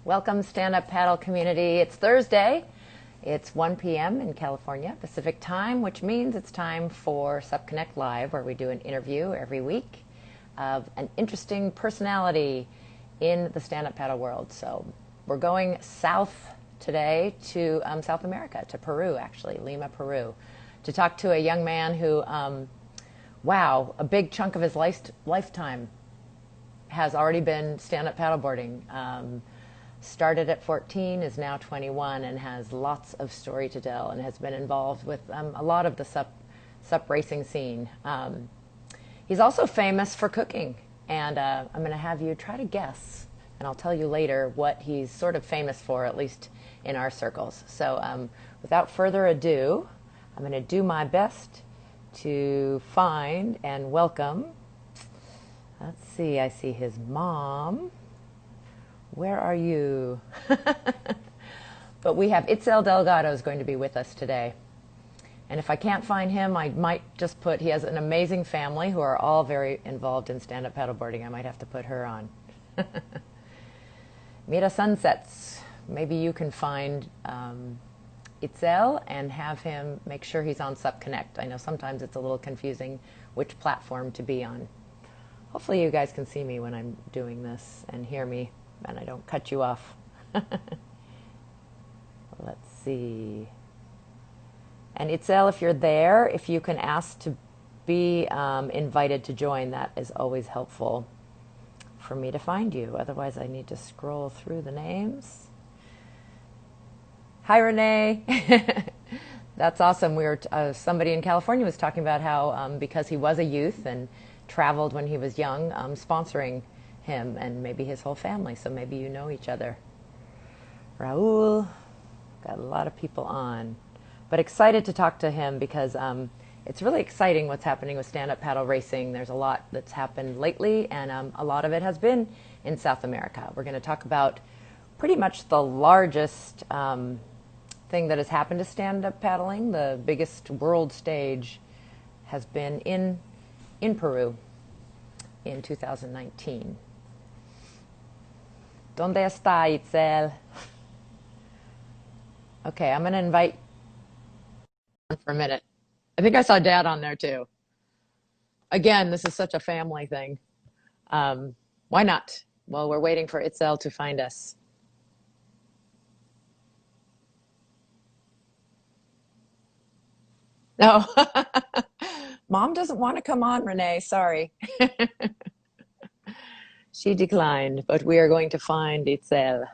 Welcome, stand-up paddle community. It's Thursday. It's 1 p.m. in California, Pacific time, which means it's time for Supconnect Live, where we do an interview every week of an interesting personality in the stand-up paddle world. So we're going south today to South America, to Peru, actually, Lima, Peru, to talk to a young man who, wow, a big chunk of his lifetime has already been stand-up paddleboarding. Started at 14, is now 21, and has lots of story to tell, and has been involved with a lot of the sup racing scene. He's also famous for cooking, and I'm going to have you try to guess, and I'll tell you later what he's sort of famous for, at least in our circles. So without further ado, I'm going to do my best to find and welcome. Let's see, I see his mom. Where are you? But we have Itzel Delgado is going to be with us today. And if I can't find him, I might just put, he has an amazing family who are all very involved in stand-up paddleboarding. I might have to put her on. Mira Sunsets. Maybe you can find Itzel and have him make sure he's on Supconnect. I know sometimes it's a little confusing which platform to be on. Hopefully you guys can see me when I'm doing this and hear me, and I don't cut you off. Let's see. And Itzel, if you're there, if you can ask to be invited to join, that is always helpful for me to find you. Otherwise, I need to scroll through the names. Hi, Renee. That's awesome. We were somebody in California was talking about how because he was a youth and traveled when he was young, sponsoring him and maybe his whole family, so maybe you know each other. Raul, got a lot of people on, but excited to talk to him because it's really exciting what's happening with stand-up paddle racing. There's a lot that's happened lately, and a lot of it has been in South America. We're going to talk about pretty much the largest thing that has happened to stand-up paddling. The biggest world stage has been in Peru in 2019. ¿Dónde está Itzel? Okay, I'm going to invite for a minute. I think I saw Dad on there too. Again, this is such a family thing. Why not? Well, we're waiting for Itzel to find us. No. Mom doesn't want to come on, Renee. Sorry. She declined, but we are going to find Itzel.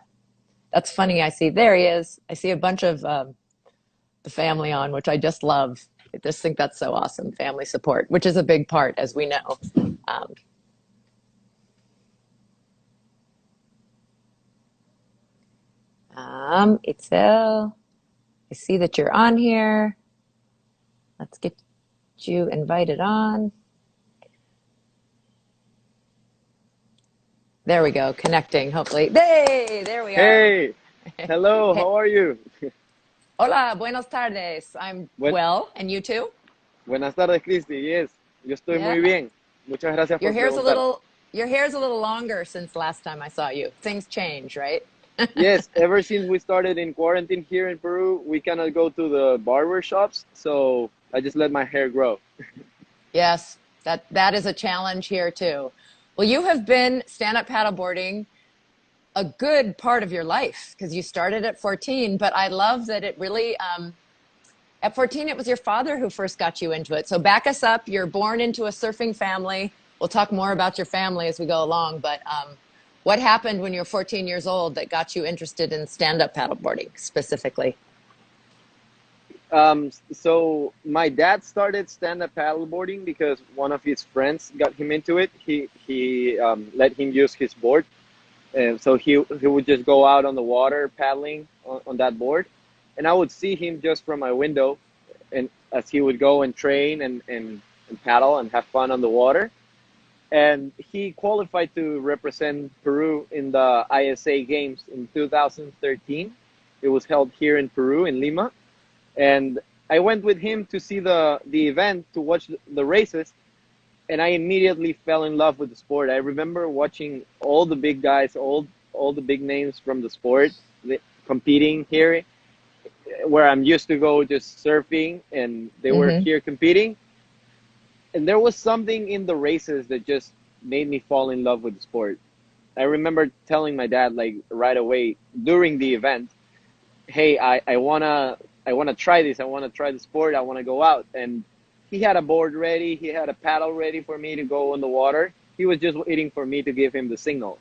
That's funny. I see, there he is. I see a bunch of the family on, which I just love. I just think that's so awesome. Family support, which is a big part, as we know. Itzel, I see that you're on here. Let's get you invited on. There we go, connecting, hopefully. Hey, there we are. Hey, hello, how are you? Hola, buenas tardes. I'm well, and you too? Buenas tardes, Cristi. Yes, yo estoy muy bien. Muchas gracias por preguntar. Your hair's a little longer since last time I saw you. Things change, right? Yes, ever since we started in quarantine here in Peru, we cannot go to the barber shops, so I just let my hair grow. Yes, that is a challenge here too. Well, you have been stand-up paddleboarding a good part of your life because you started at 14, but I love that it really, at 14, it was your father who first got you into it. So back us up. You're born into a surfing family. We'll talk more about your family as we go along, but what happened when you were 14 years old that got you interested in stand-up paddleboarding specifically? So my dad started stand-up paddleboarding because one of his friends got him into it. He let him use his board. And so he would just go out on the water paddling on that board. And I would see him just from my window, and as he would go and train and paddle and have fun on the water. And he qualified to represent Peru in the ISA Games in 2013. It was held here in Peru, in Lima. And I went with him to see the event, to watch the races, and I immediately fell in love with the sport. I remember watching all the big guys, all all the big names from the sport competing here, where I'm used to go just surfing, and they were Mm-hmm. here competing. And there was something in the races that just made me fall in love with the sport. I remember telling my dad like right away during the event, "Hey, I wanna try this. I wanna try the sport. I wanna go out." And he had a board ready. He had a paddle ready for me to go on the water. He was just waiting for me to give him the signal.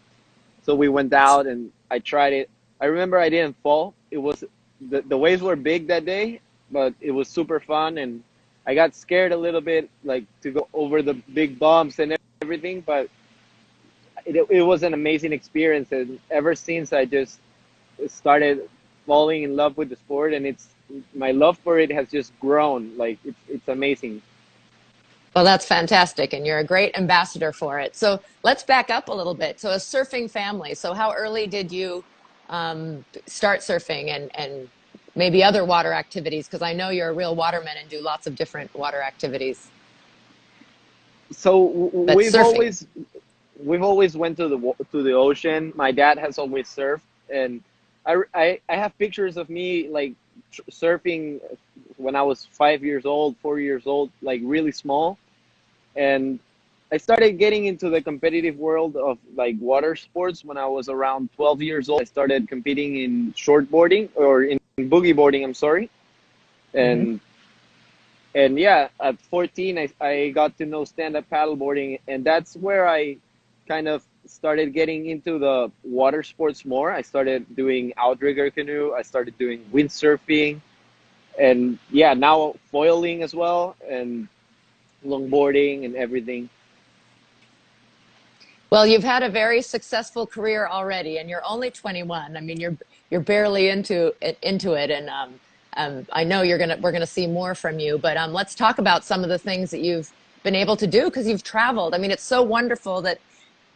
So we went out and I tried it. I remember I didn't fall. It was the waves were big that day, but it was super fun, and I got scared a little bit, like to go over the big bumps and everything, but it was an amazing experience. And ever since, I just started falling in love with the sport, and it's my love for it has just grown. Like it's amazing. Well, that's fantastic, and you're a great ambassador for it. So let's back up a little bit. So, a surfing family. So, how early did you start surfing and maybe other water activities? Because I know you're a real waterman and do lots of different water activities. So But surfing. we've always went to the ocean. My dad has always surfed, and I have pictures of me like surfing when I was 5 years old, 4 years old, like really small. And I started getting into the competitive world of like water sports when I was around 12 years old. I started competing in shortboarding or in boogie boarding. I'm sorry, Hmm. and yeah, at 14, I got to know stand-up paddleboarding, and that's where I kind of started getting into the water sports more. I started doing outrigger canoe. I started doing windsurfing, and yeah, now foiling as well, and longboarding and everything. Well, you've had a very successful career already, and you're only 21. I mean, you're barely into it, and I know we're gonna see more from you. But let's talk about some of the things that you've been able to do because you've traveled. I mean, it's so wonderful that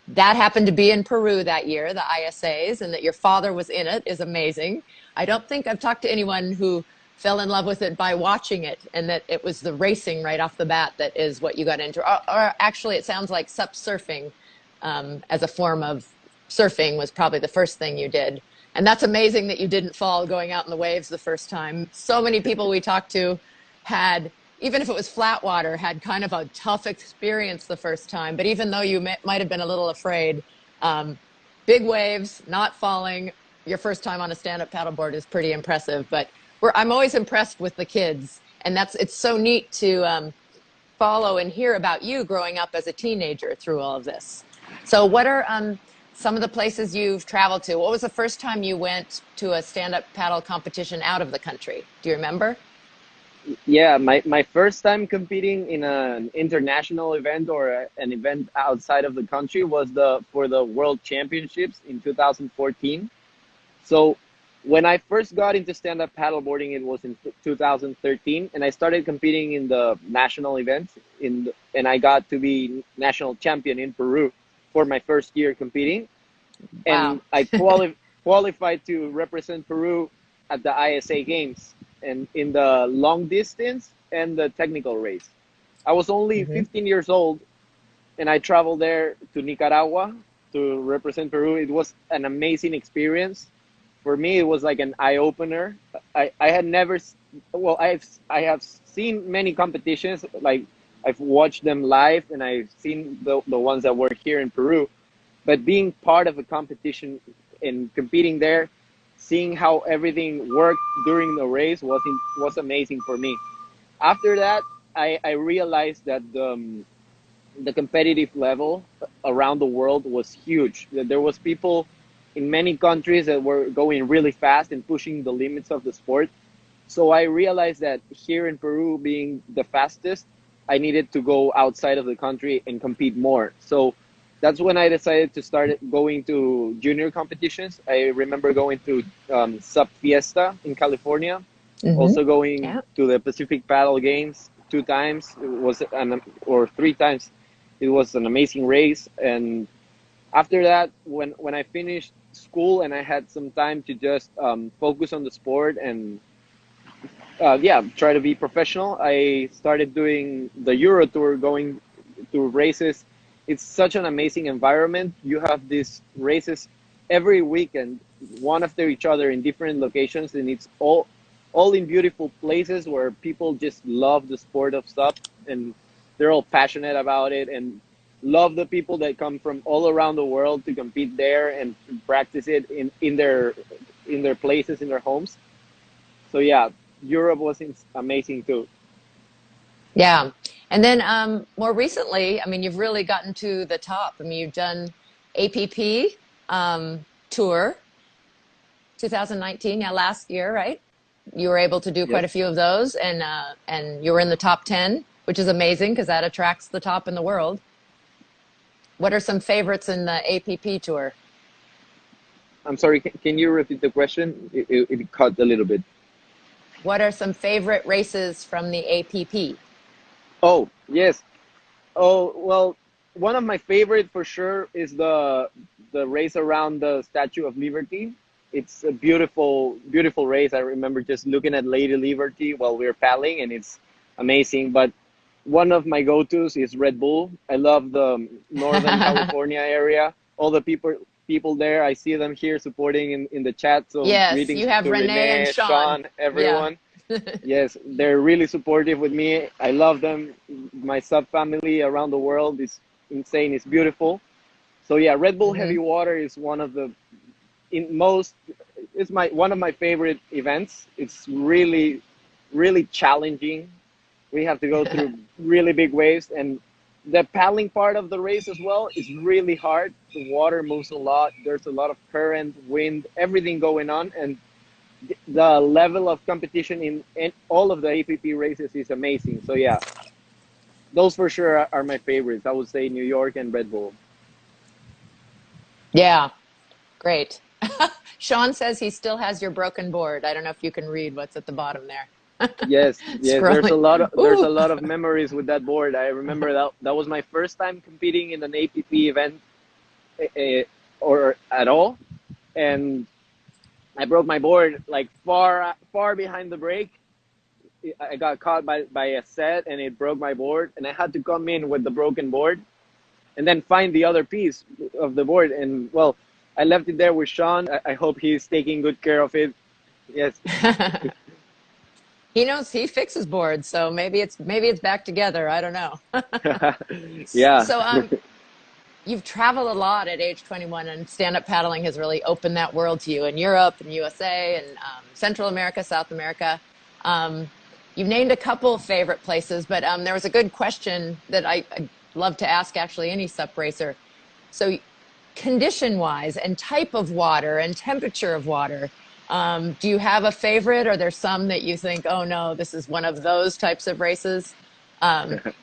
that happened to be in Peru that year, the ISAs, and that your father was in it is amazing. I don't think I've talked to anyone who fell in love with it by watching it, and that it was the racing right off the bat that is what you got into. Or actually, it sounds like sup surfing as a form of surfing was probably the first thing you did. And that's amazing that you didn't fall going out in the waves the first time. So many people we talked to had, even if it was flat water, had kind of a tough experience the first time. But even though you might have been a little afraid, um, big waves, not falling, your first time on a stand-up paddleboard is pretty impressive. But I'm always impressed with the kids, and it's so neat to follow and hear about you growing up as a teenager through all of this. So, what are some of the places you've traveled to? What was the first time you went to a stand-up paddle competition out of the country? Do you remember? Yeah, my first time competing in an international event or an event outside of the country was the for the World Championships in 2014. So when I first got into stand-up paddleboarding, it was in 2013, and I started competing in the national events and I got to be national champion in Peru for my first year competing, Wow. and I qualified to represent Peru at the ISA Games and in the long distance and the technical race. I was only Hmm. 15 years old, and I traveled there to Nicaragua to represent Peru. It was an amazing experience. For me, it was like an eye opener. I had never, well, I have seen many competitions, like I've watched them live, and I've seen the ones that were here in Peru, but being part of a competition and competing there, seeing how everything worked during the race was amazing for me. After that, I realized that the competitive level around the world was huge. That there was people in many countries that were going really fast and pushing the limits of the sport. So I realized that here in Peru, being the fastest, I needed to go outside of the country and compete more. So that's when I decided to start going to junior competitions. I remember going to Sup Fiesta in California, Hmm. also going Yeah. to the Pacific Paddle Games 2 times. It was or 3 times. It was an amazing race. And after that, when I finished school and I had some time to just focus on the sport and yeah, try to be professional, I started doing the Euro Tour, going to races. It's such an amazing environment. You have these races. every weekend, one after each other in different locations, and it's all in beautiful places where people just love the sport of SUP, and they're all passionate about it and love the people that come from all around the world to compete there and practice it in their places, in their homes. So yeah, Europe was amazing too. Yeah. And then more recently, I mean, you've really gotten to the top. I mean, you've done APP tour 2019, yeah, last year, right? You were able to do quite Yes. a few of those, and you were in the top 10, which is amazing because that attracts the top in the world. What are some favorites in the APP tour? I'm sorry, can you repeat the question? It cut a little bit. What are some favorite races from the APP? Oh, yes. Oh, well, one of my favorite for sure is the race around the Statue of Liberty. It's a beautiful, beautiful race. I remember just looking at Lady Liberty while we were paddling, and it's amazing. But one of my go-tos is Red Bull. I love the Northern California area. All the people there, I see them here supporting in the chat. So Yes, greetings you have to Renee and Renee, Sean. Sean, Yeah. everyone. Yes, they're really supportive with me. I love them. My sub family around the world is insane. It's beautiful. So yeah, Red Bull Hmm. Heavy Water is one of the in most it's my one of my favorite events. It's really really challenging. We have to go through really big waves, and the paddling part of the race as well is really hard. The water moves a lot. There's a lot of current, wind, everything going on, and the level of competition in all of the APP races is amazing. So yeah, those for sure are my favorites. I would say New York and Red Bull. Yeah, great. Sean says he still has your broken board. I don't know if you can read what's at the bottom there. Yes, yes. There's a Scrolling. lot of Ooh. memories with that board. I remember that was my first time competing in an APP event, uh, or at all, and I broke my board like far behind the break. I got caught by a set, and it broke my board, and I had to come in with the broken board and then find the other piece of the board. And well, I left it there with Sean. I hope he's taking good care of it. Yes. He knows he fixes boards, so maybe it's back together. I don't know. Yeah. So you've traveled a lot at age 21, and stand-up paddling has really opened that world to you in Europe and USA and Central America, South America. Um, you've named a couple favorite places, but there was a good question that I'd love to ask actually any sup racer. So condition wise and type of water and temperature of water, do you have a favorite? Or there's some that you think, oh no, this is one of those types of races?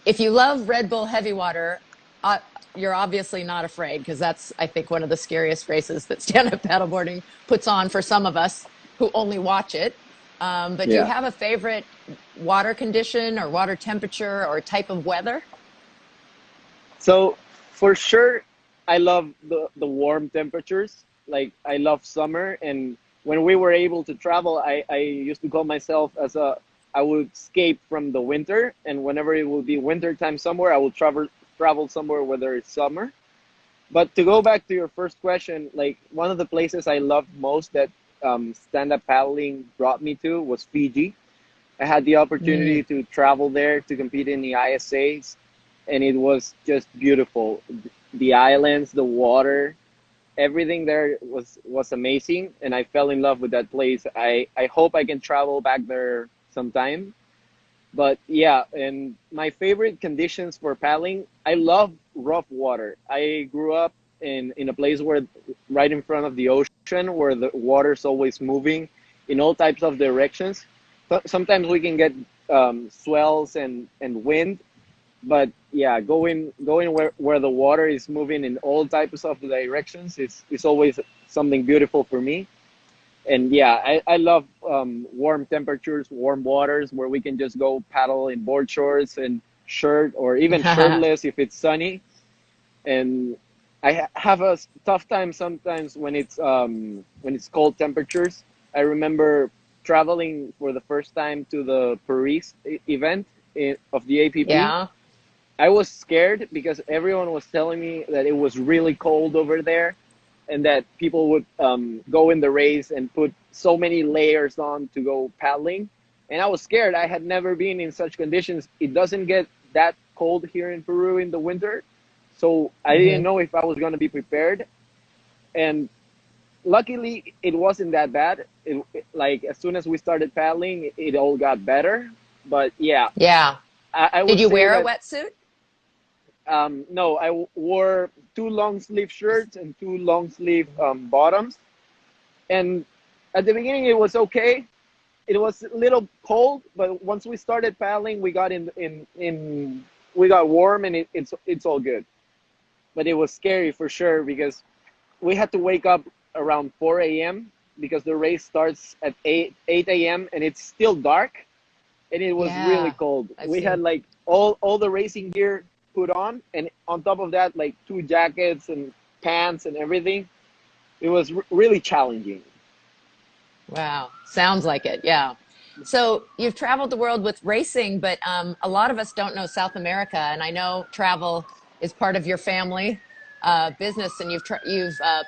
If you love Red Bull heavy water, uh, you're obviously not afraid, because that's, I think, one of the scariest races that stand-up paddleboarding puts on for some of us who only watch it. But do you Yeah. have a favorite water condition or water temperature or type of weather? So for sure, I love the warm temperatures. Like I love summer, and when we were able to travel, I used to call myself as a I would escape from the winter, and whenever it would be winter time somewhere, I would travel somewhere where there is summer. But to go back to your first question, like one of the places I loved most that stand-up paddling brought me to was Fiji. I had the Mm. opportunity to travel there to compete in the ISAs, and it was just beautiful. The islands, the water, everything there was amazing, and I fell in love with that place. I hope I can travel back there sometime. But yeah, and my favorite conditions for paddling, I love rough water. I grew up in a place where right in front of the ocean where the water's always moving in all types of directions. Sometimes we can get swells and wind, but yeah, going where the water is moving in all types of directions is always something beautiful for me. And yeah, I love warm temperatures, warm waters where we can just go paddle in board shorts and shirt, or even shirtless if it's sunny. And have a tough time sometimes when it's cold temperatures. I remember traveling for the first time to the Paris event of the APP. Yeah. I was scared because everyone was telling me that it was really cold over there, and that people would go in the race and put so many layers on to go paddling. And I was scared. I had never been in such conditions. It doesn't get that cold here in Peru in the winter. So I didn't know if I was going to be prepared. And luckily, it wasn't that bad. Like as soon as we started paddling, it all got better. But yeah, Yeah. I Did would you say wear a that wetsuit? no, wore two long sleeve shirts and two long sleeve bottoms. And at the beginning, it was okay. It was a little cold, but once we started paddling, we got we got warm, and it's all good. But it was scary for sure because we had to wake up around 4 a.m. because the race starts at 8 a.m. and it's still dark, and it was really Yeah, cold. I've We seen. had like all the racing gear put on, and on top of that, like two jackets and pants and everything. It was really challenging. Wow, sounds like it. Yeah. So you've traveled the world with racing, but a lot of us don't know South America, and I know travel is part of your family business, and you've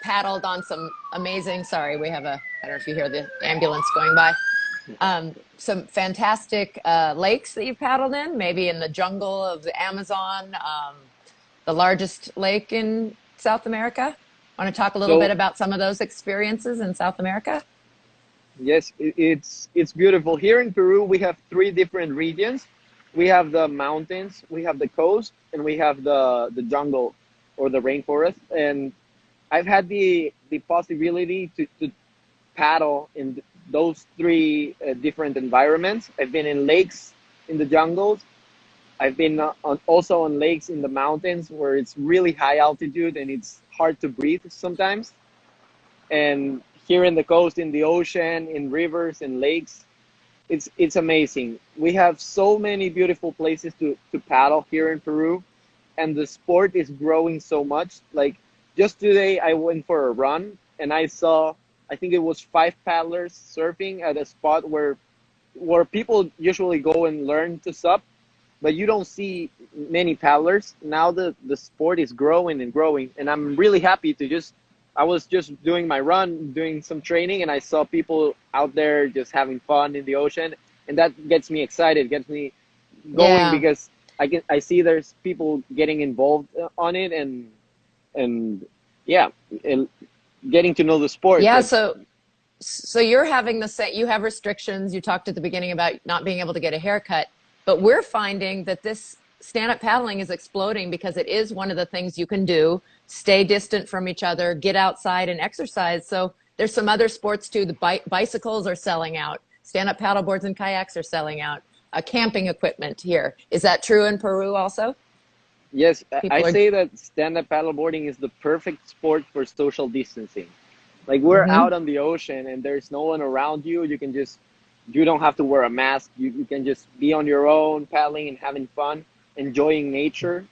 paddled on some amazing. Sorry, we have a. I don't know if you hear the ambulance going by. Some fantastic lakes that you've paddled in, maybe in the jungle of the Amazon, the largest lake in South America. Want to talk a little bit So about some of those experiences in South America? yes, it's beautiful. Here in Peru, we have three different regions. We have the mountains, we have the coast, and we have the jungle or the rainforest. And I've had the possibility to paddle in those three different environments. I've been in lakes in the jungles. I've been also on lakes in the mountains where it's really high altitude and it's hard to breathe sometimes. And here in the coast, in the ocean, in rivers and lakes, it's amazing. We have so many beautiful places to paddle here in Peru, and the sport is growing so much. Like just today, I went for a run and I saw, I think it was five paddlers surfing at a spot where people usually go and learn to sup, but you don't see many paddlers. Now the sport is growing and growing, and I'm really happy to just. I was just doing my run, doing some training, and I saw people out there just having fun in the ocean, and that gets me excited, gets me going Yeah. because I see there's people getting involved on it, and yeah, and getting to know the sport. Yeah, But so you're having the same, you have restrictions. You talked at the beginning about not being able to get a haircut, but we're finding that this stand-up paddling is exploding because it is one of the things you can do. Stay distant from each other, get outside and exercise. So there's some other sports too. The bicycles are selling out. Stand-up paddleboards and kayaks are selling out. Camping equipment here. Is that true in Peru also? yes, I People are. say that stand-up paddleboarding is the perfect sport for social distancing. Like we're Hmm. out on the ocean and there's no one around you. You don't have to wear a mask. You can just be on your own, paddling and having fun, enjoying nature.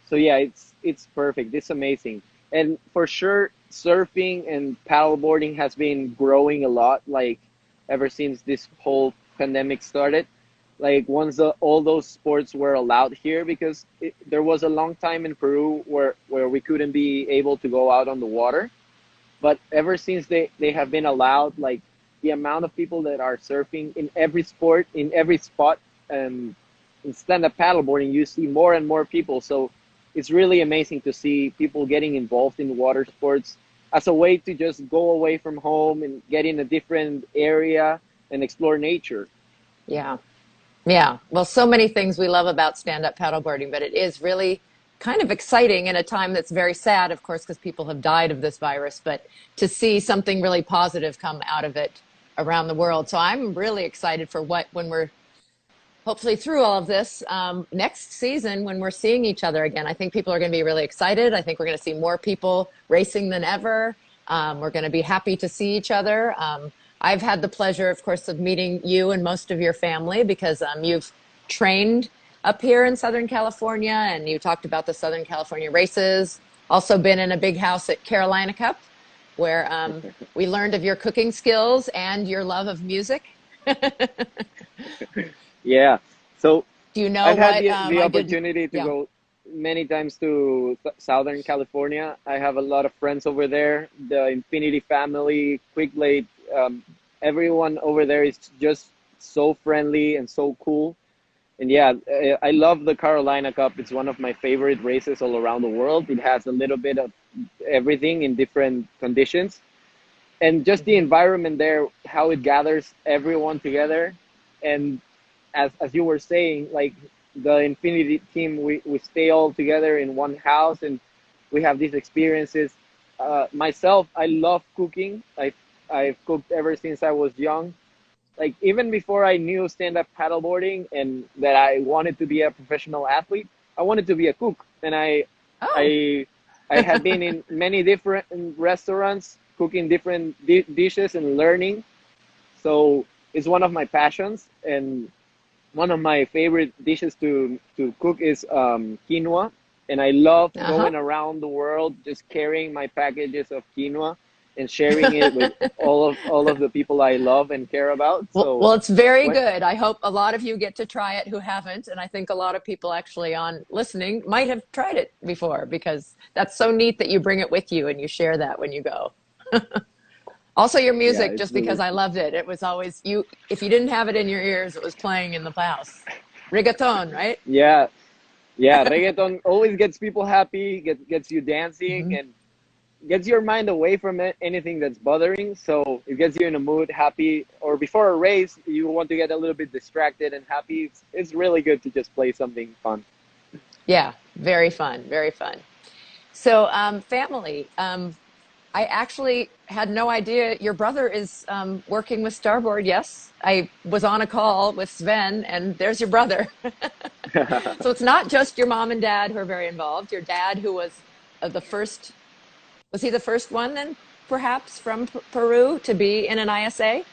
So yeah, it's perfect. It's amazing. And for sure, surfing and paddleboarding has been growing a lot, like ever since this whole pandemic started. Like once all those sports were allowed here, because there was a long time in Peru where we couldn't be able to go out on the water. But ever since they have been allowed, like the amount of people that are surfing in every sport, in every spot, and in stand-up paddleboarding, you see more and more people. So it's really amazing to see people getting involved in water sports as a way to just go away from home and get in a different area and explore nature. Yeah. Yeah. Well, so many things we love about stand-up paddleboarding, but it is really kind of exciting in a time that's very sad, of course, because people have died of this virus, but to see something really positive come out of it around the world. So I'm really excited for when we're hopefully through all of this next season when we're seeing each other again. I think people are going to be really excited. I think we're going to see more people racing than ever. We're going to be happy to see each other. I've had the pleasure, of course, of meeting you and most of your family because you've trained up here in Southern California and you talked about the Southern California races. Also been in a big house at Carolina Cup where we learned of your cooking skills and your love of music. Yeah. So Do you know I've had what the my good, opportunity to yeah. go. many times to Southern California. I have a lot of friends over there. The Infinity family, Quick Lake, everyone over there is just so friendly and so cool. And yeah, I love the Carolina Cup. It's one of my favorite races all around the world. It has a little bit of everything in different conditions. And just the Mhm. environment there, how it gathers everyone together. And as you were saying, like the Infinity team, we stay all together in one house and we have these experiences. Myself, I love cooking. I've cooked ever since I was young. Like even before I knew stand-up paddleboarding and that I wanted to be a professional athlete, I wanted to be a cook. And Oh, I, I had been in many different restaurants cooking different dishes and learning. So it's one of my passions, and one of my favorite dishes to cook is quinoa, and I love uh-huh. going around the world just carrying my packages of quinoa and sharing it with all of the people I love and care about. So Well, it's very when good. I hope a lot of you get to try it who haven't, and I think a lot of people actually on listening might have tried it before because that's so neat that you bring it with you and you share that when you go. Also, your yeah, music, it's just because I loved it. It was always you. If you didn't have it in your ears, it was playing in the house. Reggaeton, right? yeah, yeah, reggaeton always gets people happy, gets you dancing Hmm. and gets your mind away from anything that's bothering. So it gets you in a mood, happy, or before a race, you want to get a little bit distracted and happy. It's really good to just play something fun. Yeah, very fun, very fun. So, family. I actually had no idea your brother is working with Starboard. Yes, I was on a call with Sven, and there's your brother. So it's not just your mom and dad who are very involved. Your dad, who was the first, was he the first one then, perhaps from Peru to be in an ISA,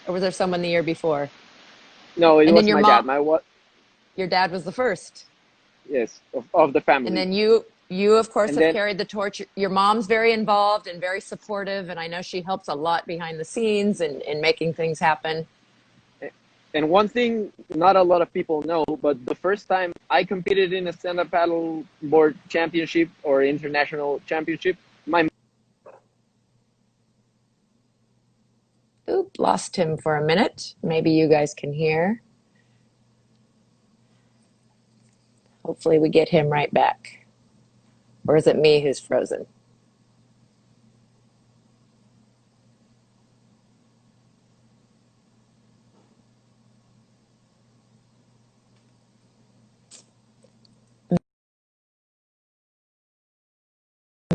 or was there someone the year before? No, it And then was your my mom, dad. My what? your dad was the first. Yes, of the And family. then you of course And have then, carried the torch. Your mom's very involved and very supportive, and I know she helps a lot behind the scenes and in making things happen. and one thing not a lot of people know, but the first time I competed in a stand-up paddle board championship or international championship, my Oop, lost him for a minute. Maybe you guys can hear. Hopefully we get him right back. Or is it me who's frozen?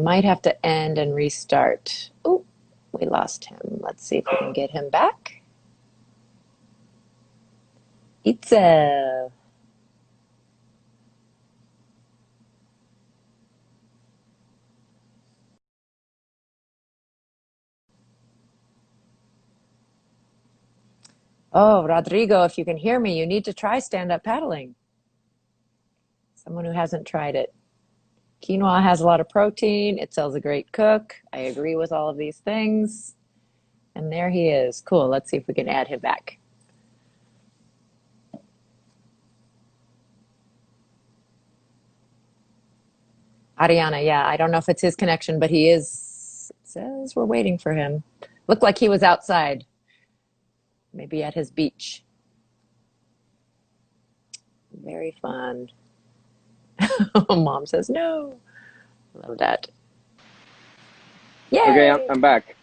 Might have to end and restart. Oh, we lost him. Let's see if we can get him back. Itzel. Oh, Rodrigo, if you can hear me, you need to try stand up paddling. Someone who hasn't tried it. Quinoa has a lot of protein. Itzel's a great cook. I agree with all of these things. And there he is. Cool. Let's see if we can add him back. Ariana, yeah, I don't know if it's his connection, but he is, it says we're waiting for him. Looked like he was outside, maybe at his beach. Very fun. Mom says no. Love that. okay, Yay! I'm back.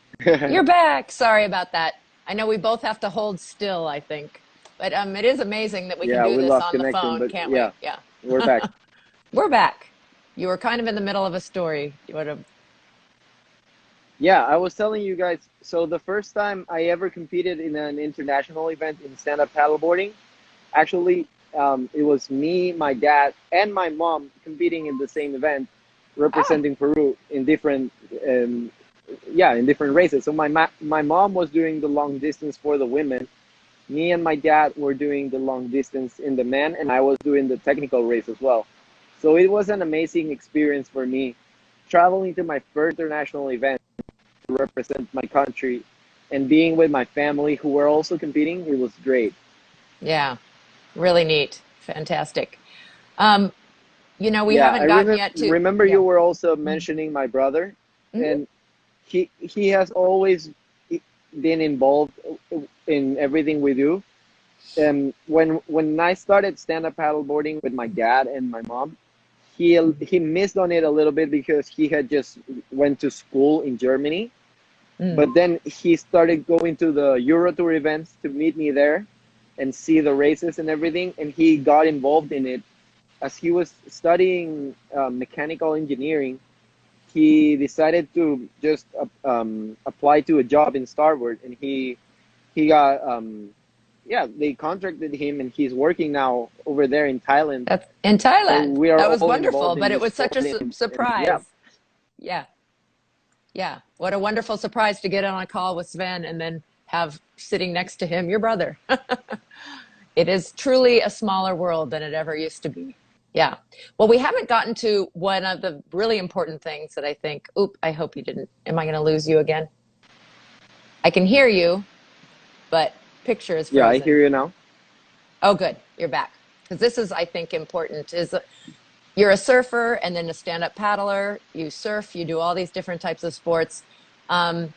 You're back. Sorry about that. I know we both have to hold still, I think. But it is amazing that we can Yeah, do we this lost on the connection, phone, but can't yeah, we? Yeah. we're back. We're back. You were kind of in the middle of a story. You would have. Yeah, I was telling you guys. So the first time I ever competed in an international event in stand-up paddleboarding, actually, it was me, my dad, and my mom competing in the same event, Oh, representing Peru in different, yeah, in different races. So my mom was doing the long distance for the women. Me and my dad were doing the long distance in the men, and I was doing the technical race as well. So it was an amazing experience for me, traveling to my first international event to represent my country, and being with my family who were also competing. It was great. yeah. Really neat. Fantastic. Um, We Yeah, haven't I gotten yet to, remember yeah. you were also mentioning my brother, Mhm. and he has always been involved in everything we do. And when I started stand-up paddleboarding with my dad and my mom, he missed on it a little bit because he had just went to school in Germany. Mm. But then he started going to the Euro Tour events to meet me there and see the races and everything, and he got involved in it. As he was studying mechanical engineering, he decided to just apply to a job in Starboard, and he got yeah, they contracted him, and he's working now over there in Thailand. That's in So Thailand. we are That was all wonderful, involved in but it this was such a sport, and yeah, surprise. Yeah. Yeah. What a wonderful surprise to get on a call with Sven and then have sitting next to him your brother. It is truly a smaller world than it ever used to be. Yeah. Well, we haven't gotten to one of the really important things that I think, oop, I hope you didn't. Am I going to lose you again? I can hear you, but picture is yeah, I frozen. hear you now. Oh, good. You're back. Because this is, I think, important is you're a surfer and then a stand-up paddler. You surf, you do all these different types of sports. Um,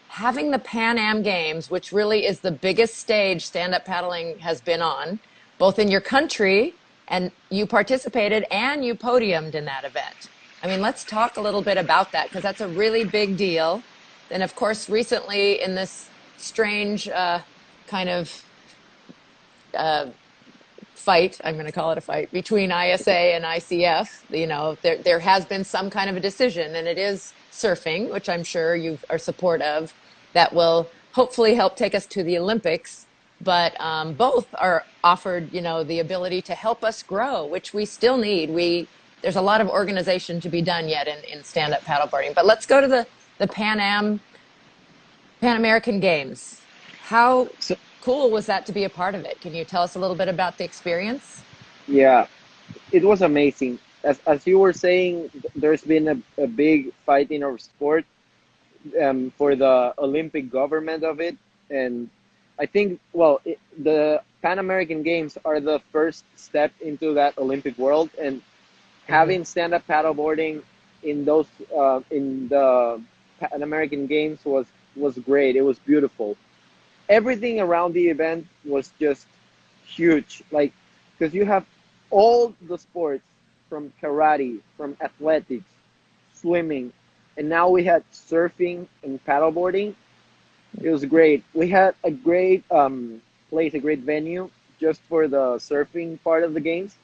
Having the Pan Am Games, which really is the biggest stage stand-up paddling has been on, both in your country, and you participated and you podiumed in that event. I mean, let's talk a little bit about that because that's a really big deal. And of course, recently in this strange kind of uh, fight, I'm going to call it a fight, between ISA and ICF, there has been some kind of a decision, and it is surfing, which I'm sure you are support of, that will hopefully help take us to the Olympics. But both are offered, the ability to help us grow, which we still need. There's a lot of organization to be done yet in stand-up paddleboarding. But let's go to the Pan American Games. How So cool was that to be a part of it? Can you tell us a little bit about the experience? yeah, it was amazing. As you were saying, there's been a big fight in our sport for the Olympic government of it, and I think the Pan American Games are the first step into that Olympic world, and Mm-hmm. having stand up paddleboarding in those in the Pan American Games was great. It was beautiful. Everything around the event was just huge, like because you have all the sports from karate, from athletics, swimming, and now we had surfing and paddleboarding. It was great. We had a great place, a great venue just for the surfing part of the games,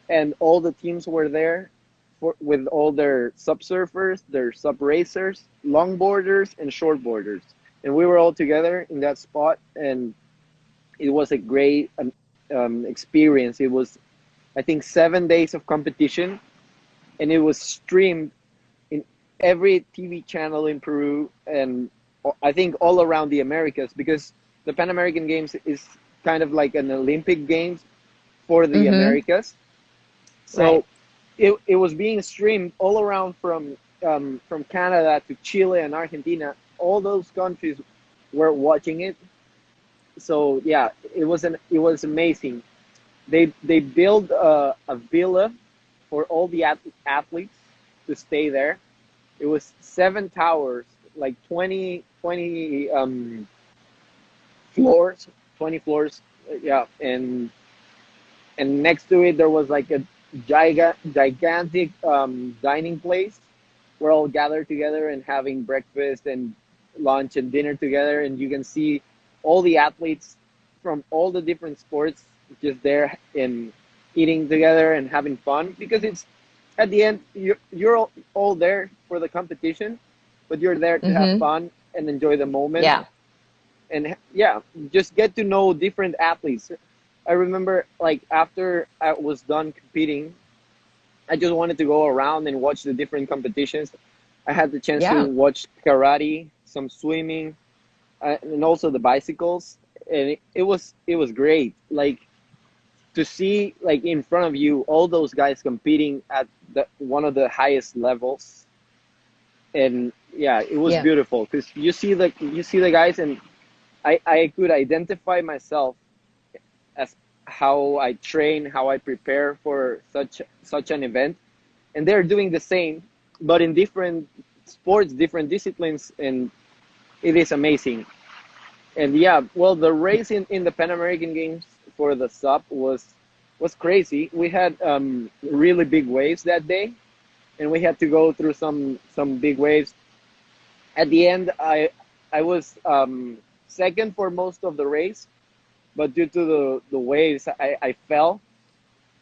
and all the teams were there with all their sub surfers, their sub racers, longboarders, and shortboarders, and we were all together in that spot, and it was a great experience. It was, I think, 7 days of competition, and it was streamed in every TV channel in Peru, and I think all around the Americas, because the Pan American Games is kind of like an Olympic Games for the Mm-hmm. Americas. Right. So it was being streamed all around from Canada to Chile and Argentina. All those countries were watching it. So yeah, it was amazing. They built a villa for all the athletes to stay there. It was 7 towers, like 20 floors, 20 floors. Yeah, and next to it there was like a gigantic dining place. We're all gathered together and having breakfast and lunch and dinner together, and you can see all the athletes from all the different sports just there and eating together and having fun, because it's at the end you're all there for the competition, but you're there to have Mm-hmm. fun and enjoy the moment, Yeah. and yeah, just get to know different athletes. I remember, like, after I was done competing, I just wanted to go around and watch the different competitions. I had the chance to Yeah. watch karate, some swimming, and also the bicycles, and it was great. Like, to see, like, in front of you all those guys competing at one of the highest levels, and yeah, it was Yeah. beautiful because you see the guys, and I could identify myself as how I train, how I prepare for such an event, and they're doing the same, but in different sports, different disciplines, and it is amazing. And yeah, well, the race in the Pan American Games for the SUP was crazy. We had really big waves that day, and we had to go through some big waves. At the end, I was second for most of the race, but due to the waves, I fell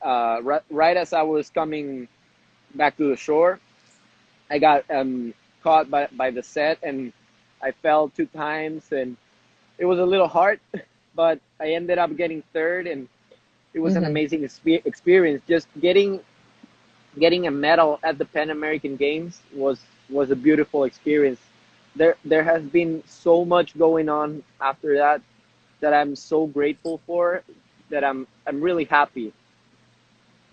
right as I was coming back to the shore. I got caught by the set, and I fell 2 times, and it was a little hard, but I ended up getting third, and it was an Hmm. amazing experience. Just getting a medal at the Pan American Games was a beautiful experience. There has been so much going on after that that I'm so grateful for, that I'm really happy.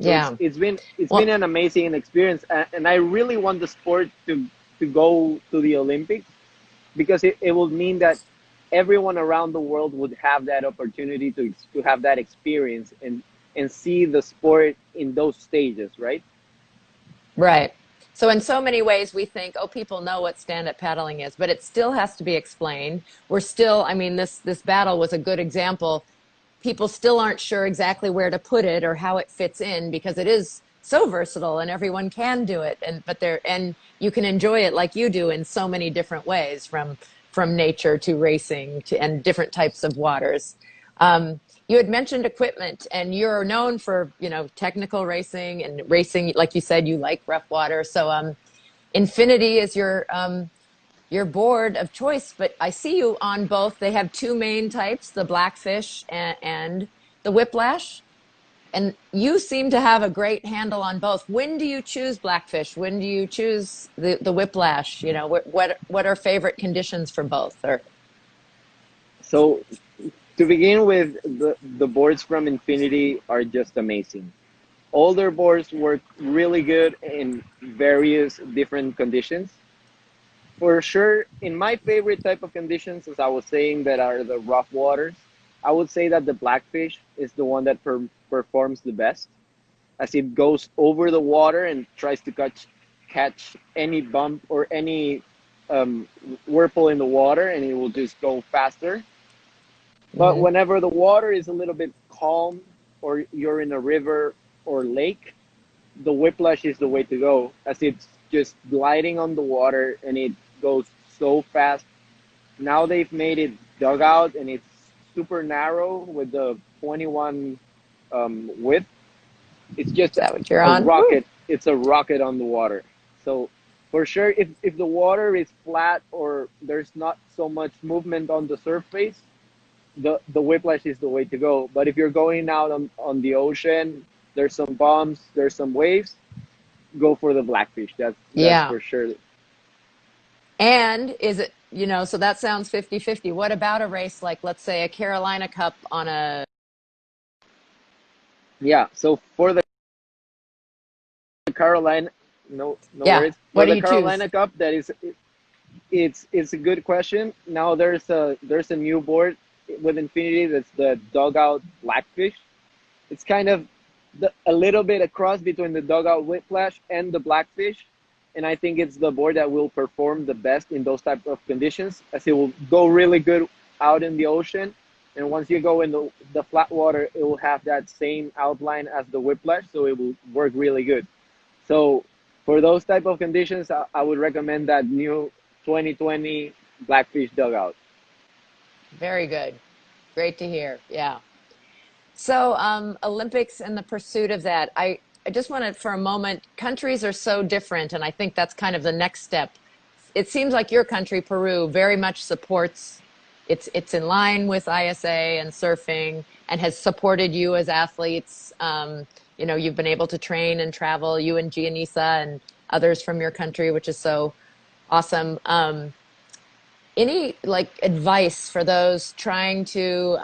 So Yeah. it's been Well, an amazing experience, and I really want the sport to go to the Olympics, because it will mean that everyone around the world would have that opportunity to have that experience and see the sport in those stages, right? right. So in so many ways, we think, oh, people know what stand-up paddling is, but it still has to be explained. We're still, I mean, this battle was a good example. People still aren't sure exactly where to put it or how it fits in because it is so versatile and everyone can do it. And you can enjoy it like you do in so many different ways, from nature to racing to and different types of waters. You had mentioned equipment, and you're known for, technical racing and racing. Like you said, you like rough water. So Infinity is your board of choice, but I see you on both. They have two main types, the Blackfish and the Whiplash. And you seem to have a great handle on both. When do you choose Blackfish? When do you choose the Whiplash? What are favorite conditions for both? Or So to begin with, the boards from Infinity are just amazing. All their boards work really good in various different conditions. For sure, in my favorite type of conditions, as I was saying, that are the rough waters, I would say that the Blackfish is the one that performs the best, as it goes over the water and tries to catch any bump or any whirlpool in the water, and it will just go faster. But Mhm. whenever the water is a little bit calm, or you're in a river or lake, the Whiplash is the way to go, as it's just gliding on the water and it goes so fast. Now they've made it dugout, and it's super narrow with the 21 width. It's just Is that what you're a on? Woo. rocket. It's a rocket on the water. So for sure, if the water is flat or there's not so much movement on the surface, the Whiplash is the way to go. But if you're going out on the ocean, there's some bumps, there's some waves, go for the Blackfish. That's Yeah. for sure. And is it, so that sounds 50-50. What about a race like, let's say, a Carolina Cup on a, Yeah. So for the Carolina, no yeah, worries. what For do the you choose? Carolina Cup, it's a good question. Now there's a new board with Infinity, that's the dugout Blackfish. It's kind of a little bit a cross between the dugout Whiplash and the Blackfish, and I think it's the board that will perform the best in those type of conditions, as it will go really good out in the ocean, and once you go in the flat water, it will have that same outline as the Whiplash, so it will work really good. So for those type of conditions, I would recommend that new 2020 Blackfish dugout. Very good. Great to hear. Yeah. So, Olympics and the pursuit of that. I just wanted for a moment, countries are so different, and I think that's kind of the next step. It seems like your country, Peru, very much supports, it's in line with ISA and surfing and has supported you as athletes. You've been able to train and travel, you and Gianisa and others from your country, which is so awesome. Any like advice for those trying to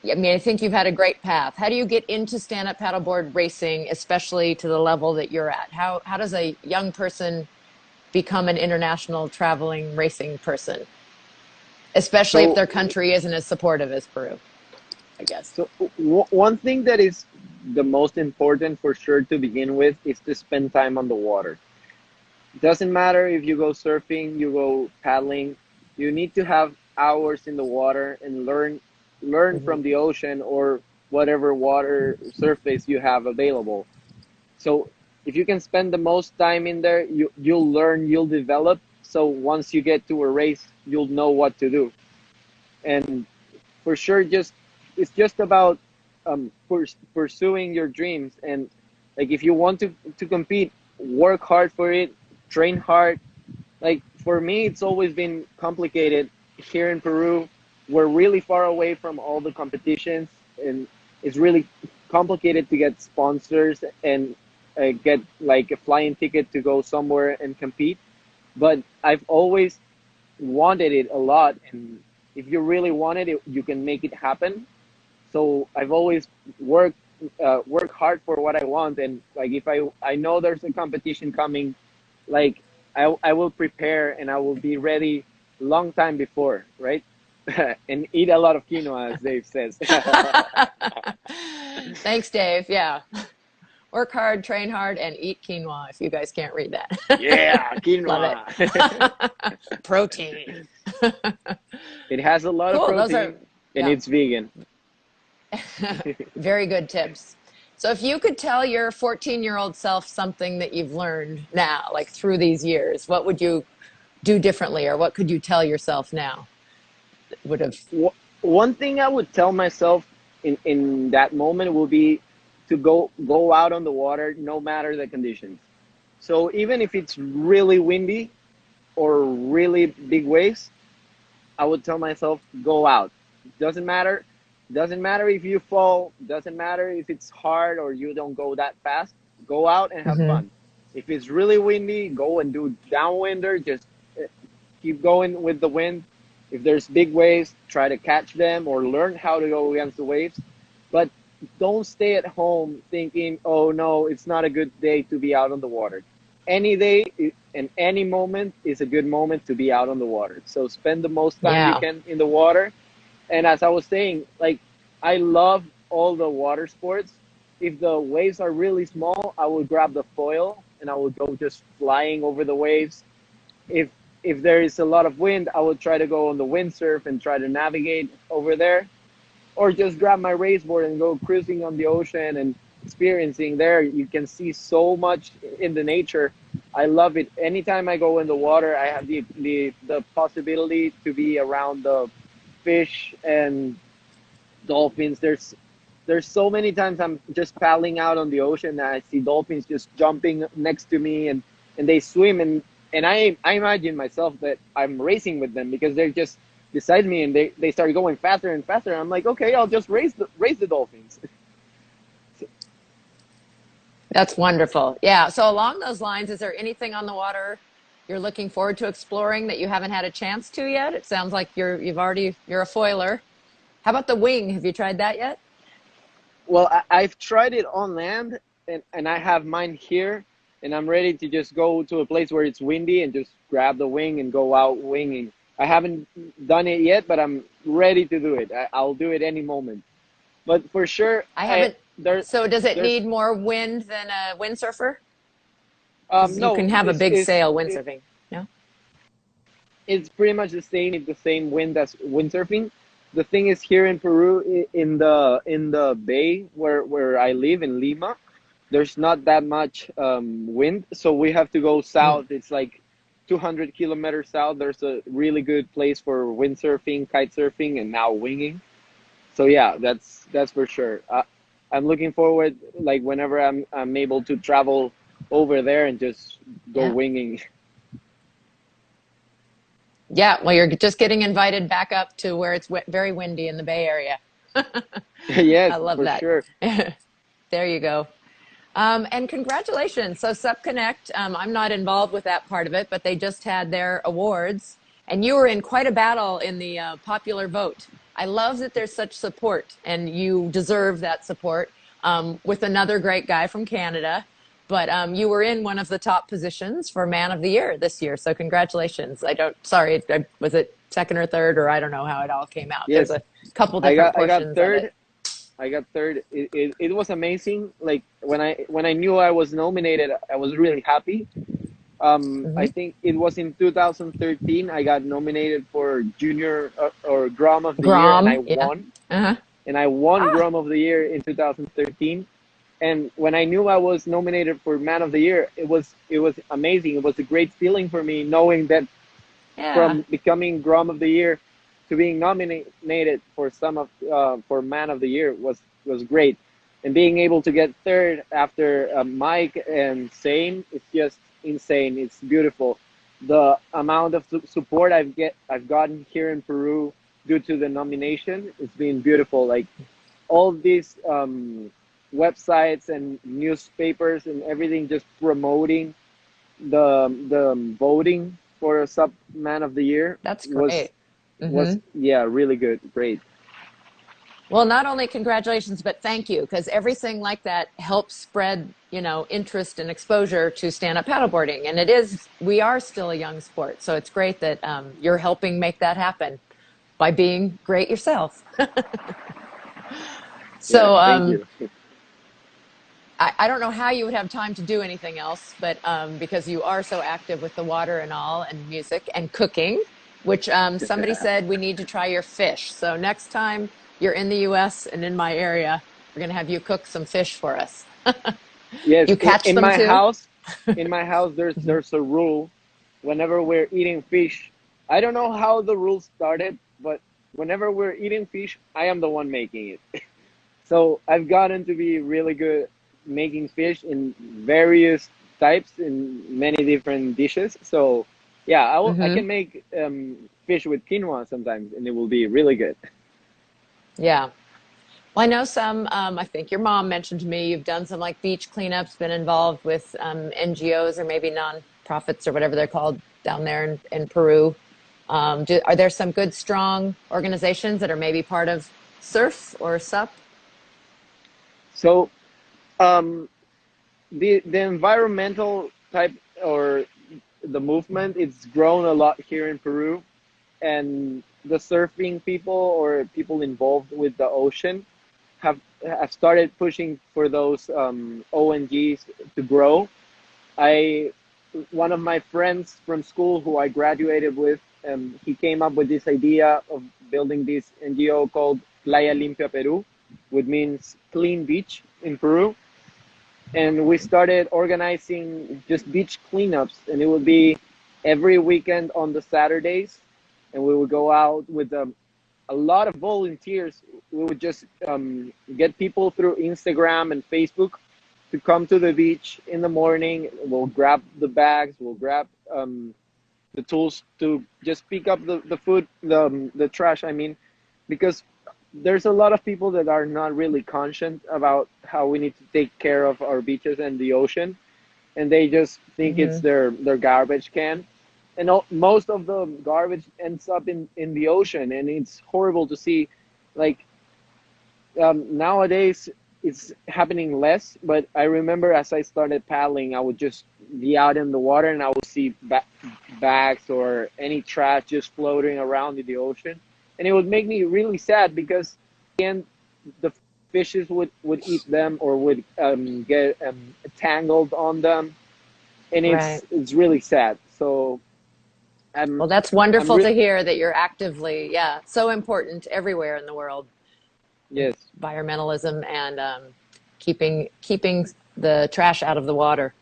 I mean, I think you've had a great path. How do you get into stand-up paddleboard racing, especially to the level that you're at? How does a young person become an international traveling racing person, especially if So their country isn't as supportive as Peru? I guess. So one thing that is the most important for sure to begin with is to spend time on the water. Doesn't matter if you go surfing, you go paddling, you need to have hours in the water and learn Hmm. from the ocean or whatever water surface you have available. So if you can spend the most time in there, you'll learn, you'll develop. So once you get to a race, you'll know what to do. And for sure, just it's just about pursuing your dreams. And like if you want to compete, work hard for it, train hard. Like for me, it's always been complicated here in Peru. We're really far away from all the competitions, and it's really complicated to get sponsors and get like a flying ticket to go somewhere and compete. But I've always wanted it a lot, and if you really want it, you can make it happen. So I've always worked hard for what I want, and like if I know there's a competition coming, like I will prepare and I will be ready long time before, right? And eat a lot of quinoa, as Dave says. Thanks, Dave. Yeah. Work hard, train hard, and eat quinoa if you guys can't read Yeah, that. Love it. quinoa. Protein. It has a lot of Cool. Those are, protein and yeah, it's vegan. very good tips. So if you could tell your 14-year-old self something that you've learned now, like through these years, what would you do differently, or what could you tell yourself now that would have? One thing I would tell myself in that moment will be to go out on the water no matter the conditions. So even if it's really windy or really big waves, I would tell myself go out. Doesn't matter. Doesn't matter if you fall. Doesn't matter if it's hard or you don't go that fast. Go out and have Mhm. fun. If it's really windy, go and do downwinder. Just keep going with the wind. If there's big waves, try to catch them or learn how to go against the waves. But don't stay at home thinking, oh no, it's not a good day to be out on the water. Any day and any moment is a good moment to be out on the water. So spend the most time you Yeah. can in the water. And as I was saying, like I love all the water sports. If the waves are really small, I will grab the foil and I will go just flying over the waves. If if there is a lot of wind, I will try to go on the windsurf and try to navigate over there, or just grab my race board and go cruising on the ocean and experiencing there. You can see so much in the nature. I love it. Anytime I go in the water, I have the possibility to be around the fish and dolphins. There's so many times I'm just paddling out on the ocean and I see dolphins just jumping next to me and they swim and I imagine myself that I'm racing with them because they're just beside me and they start going faster and faster. I'm like, okay, I'll just race the dolphins. That's wonderful. Yeah. So along those lines, is there anything on the water you're looking forward to exploring that you haven't had a chance to yet? It sounds like you're a foiler. How about the wing? Have you tried that yet? Well, I've tried it on land and I have mine here and I'm ready to just go to a place where it's windy and just grab the wing and go out winging. I haven't done it yet, but I'm ready to do it. I'll do it any moment. But for sure, I haven't. there So does it there's need more wind than a windsurfer? Because you no, can have a big sail it, windsurfing. No? it's pretty much the same. It's the same wind as windsurfing. The thing is here in Peru, in the bay where I live in Lima, there's not that much wind, so we have to go Mm. south. It's like 200 kilometers south. There's a really good place for windsurfing, kite surfing, and now winging. So yeah, that's for sure. I'm looking forward, like whenever I'm able to travel over there and just go Yeah. winging. Yeah. Well, you're just getting invited back up to where it's very windy in the Bay Area. I Yes, love for that. sure. There you go. And congratulations. So Supconnect, I'm not involved with that part of it, but they just had their awards, and you were in quite a battle in the popular vote. I love that there's such support, and you deserve that support with another great guy from Canada. But you were in one of the top positions for Man of the Year this year. So congratulations. Was it second or third, or I don't know how it all came out. There's Yes, a couple different I got portions of third. it. I got third. It was amazing. Like when I knew I was nominated, I was really happy. I Hmm. think it was in 2013. I got nominated for Junior or Grom of the Year, and I Grom, yeah. won. Uh-huh. And I won Ah, Grom of the Year in 2013. And when I knew I was nominated for Man of the Year, it was amazing. It was a great feeling for me knowing that yeah. from becoming Grom of the Year to being nominated for for Man of the Year was great, and being able to get third after Mike and Zane is just insane. It's beautiful. The amount of support I've gotten here in Peru due to the nomination, it's been beautiful. Like all these websites and newspapers and everything just promoting the voting for a sub man of the year That's was great. Hmm. yeah, really good, great. Well, not only congratulations, but thank you, because everything like that helps spread, interest and exposure to stand-up paddleboarding. And we are still a young sport. So it's great that you're helping make that happen by being great yourself. Yeah, So thank you. I don't know how you would have time to do anything else, but because you are so active with the water and all, and music and cooking, which somebody said we need to try your fish. So next time you're in the US and in my area, we're going to have you cook some fish for us. Yes, You catch in them my too? house, Mhm. there's a rule. Whenever we're eating fish, I don't know how the rule started, but whenever we're eating fish, I am the one making it. So I've gotten to be really good making fish in various types in many different dishes. So yeah, I Hmm. can make fish with quinoa sometimes, and it will be really good. Yeah. Well, I know I think your mom mentioned to me you've done some like beach cleanups, been involved with NGOs or maybe nonprofits or whatever they're called down there in Peru. Are there some good, strong organizations that are maybe part of SURF or SUP? So um, the environmental type or the movement, it's grown a lot here in Peru, and the surfing people or people involved with the ocean have started pushing for those ONGs to grow. I One of my friends from school who I graduated with, he came up with this idea of building this NGO called Playa Limpia Peru, which means clean beach in Peru. And we started organizing just beach cleanups, and it would be every weekend on the Saturdays, and we would go out with a lot of volunteers. We would just get people through Instagram and Facebook to come to the beach in the morning. We'll grab the bags, we'll grab the tools to just pick up the food, the trash. I mean, because there's a lot of people that are not really conscious about how we need to take care of our beaches and the ocean, and they just think it's Hmm. their garbage can, and most of the garbage ends up in the ocean, and it's horrible to see. Like nowadays it's happening less, but I remember as I started paddling, I would just be out in the water and I would see bags or any trash just floating around in the ocean, and it would make me really sad because again the fishes would eat them or would get tangled on them, and Right. it's really sad. So I'm Well, that's I'm wonderful re- to hear that you're actively, yeah, so important everywhere in the world, yes. environmentalism and keeping the trash out of the water.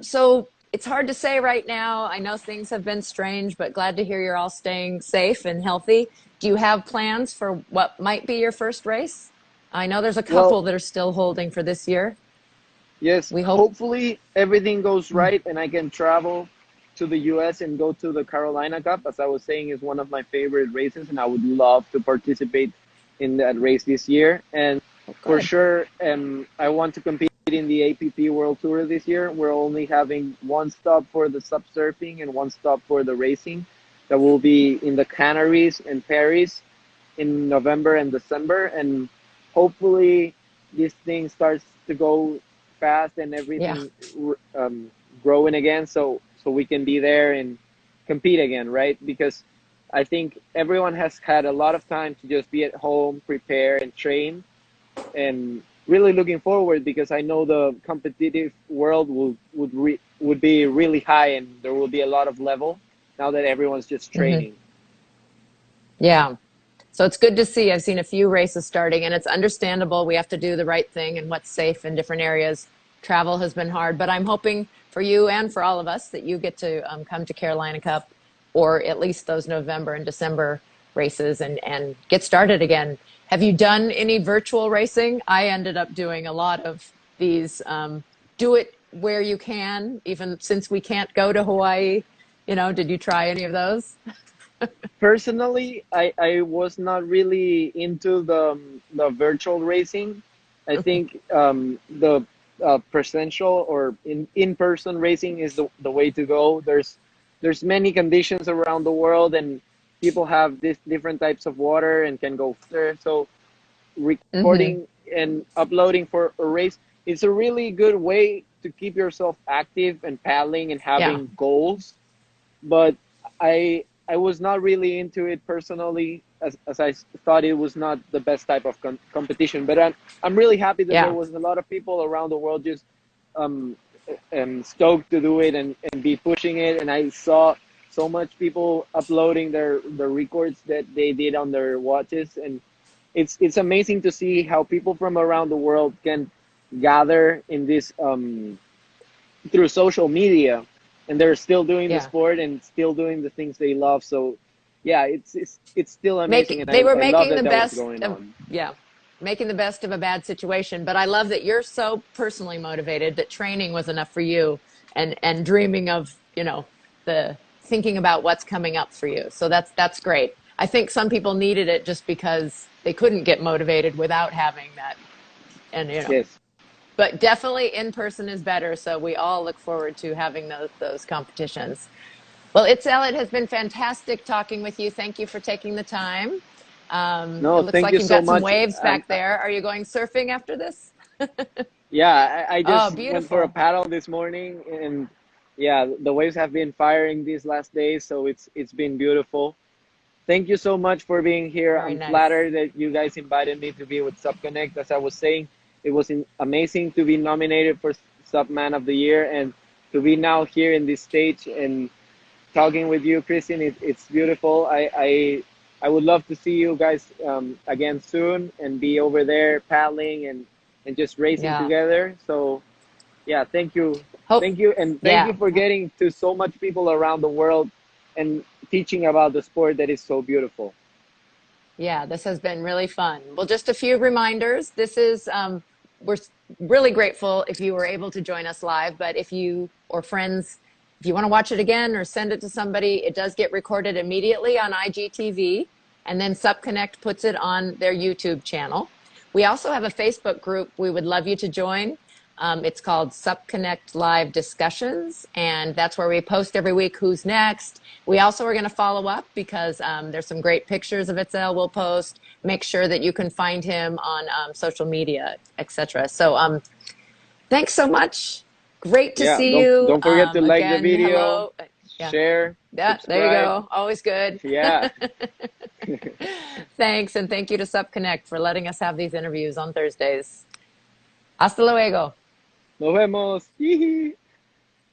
So it's hard to say right now. I know things have been strange, but glad to hear you're all staying safe and healthy. Do you have plans for what might be your first race? I know there's a Well, couple that are still holding for this year. yes, We hope. hopefully everything goes right and I can travel to the US and go to the Carolina Cup. As I was saying, is one of my favorite races, and I would love to participate in that race this year. And Oh, for good. sure, I want to compete in the APP World Tour this year. We're only having one stop for the subsurfing and one stop for the racing. That will be in the Canaries and Paris in November and December, and hopefully this thing starts to go fast and Yeah. everything growing again, so we can be there and compete again, right? Because I think everyone has had a lot of time to just be at home, prepare and train, and really looking forward because I know the competitive world would be really high, and there will be a lot of level now that everyone's just Hmm. training. Yeah. So it's good to see. I've seen a few races starting, and it's understandable. We have to do the right thing and what's safe in different areas. Travel has been hard, but I'm hoping for you and for all of us that you get to come to Carolina Cup or at least those November and December races and get started again. Have you done any virtual racing? I ended up doing a lot of these. Do it where you can, even since we can't go to Hawaii. Did you try any of those? Personally, I was not really into the virtual racing. I think the presential or in person racing is the way to go. There's many conditions around the world, and people have this different types of water and can go further. So Hmm. recording and uploading for a race, it's a really good way to keep yourself active and paddling and Yeah. having goals. But I was not really into it personally, as I thought it was not the best type of competition. But I'm really happy that there Yeah. was a lot of people around the world just um, stoked to do it and be pushing it. And I saw so much people uploading the records that they did on their watches, and it's amazing to see how people from around the world can gather in this through social media, and they're still doing the Yeah. sport and still doing the things they love. So yeah, it's still amazing, and They were I love making that the that was best going of, on. yeah, making the best of a bad situation. But I love that you're so personally motivated that training was enough for you and dreaming of, the thinking about what's coming up for you. So that's great. I think some people needed it just because they couldn't get motivated without having that. And, Yes. but definitely in person is better. So we all look forward to having those competitions. Well, it has been fantastic talking with you. Thank you for taking the time. It No, looks thank like you you've so got some much. waves back there. Are you going surfing after this? Yeah, I Oh, just went for a beautiful. paddle this morning, and yeah, the waves have been firing these last days, so it's been beautiful. Thank you so much for being here. Very I'm nice. flattered that you guys invited me to be with Supconnect. As I was saying, it was amazing to be nominated for Sub Man of the Year, and to be now here in this stage and talking with you, Kristen. It's beautiful. I would love to see you guys again soon and be over there paddling and just racing Yeah. together. So yeah, Hope. thank you, and thank you Yeah. for getting to so much people around the world and teaching about the sport that is so beautiful. Yeah. This has been really fun. Well, just a few reminders. We're really grateful if you were able to join us live, but if you or friends, if you want to watch it again or send it to somebody, it does get recorded immediately on IGTV, and then Subconnect puts it on their YouTube channel. We also have a Facebook group we would love you to join. It's called Supconnect Live Discussions, and that's where we post every week who's next. We also are going to follow up because there's some great pictures of Itzel we'll post. Make sure that you can find him on social media, etc. So thanks so much. Great to Yeah, see you. don't forget to like the Again, video, hello. Yeah, share, yeah, there you subscribe. go. Always good. Yeah. Thanks, and thank you to Subconnect for letting us have these interviews on Thursdays. Hasta luego. Nos vemos.